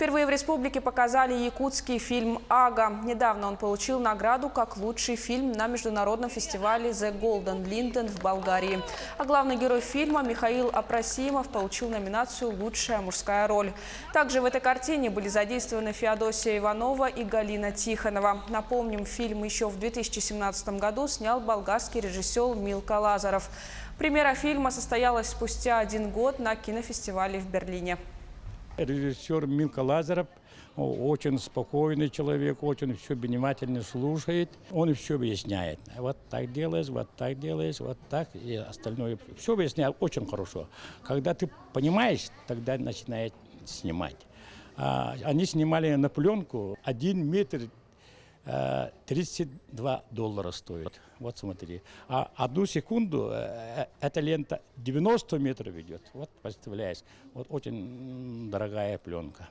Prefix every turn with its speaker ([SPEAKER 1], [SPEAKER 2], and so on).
[SPEAKER 1] Впервые в республике показали якутский фильм «Ага». Недавно он получил награду как лучший фильм на международном фестивале «The Golden Linden» в Болгарии. А главный герой фильма Михаил Апрасимов получил номинацию «Лучшая мужская роль». Также в этой картине были задействованы Феодосия Иванова и Галина Тихонова. Напомним, фильм еще в 2017 году снял болгарский режиссер Милка Лазаров. Премьера фильма состоялась спустя 1 год на кинофестивале в Берлине.
[SPEAKER 2] Режиссер Милка Лазаров очень спокойный человек, очень все внимательно слушает. Он все объясняет. Вот так делаешь, вот так и остальное. Все объясняет очень хорошо. Когда ты понимаешь, тогда начинает снимать. Они снимали на пленку 1 метр $32 стоит. Вот смотри. А 1 секунду эта лента 90 метров идет. Вот представляешь, вот очень дорогая пленка.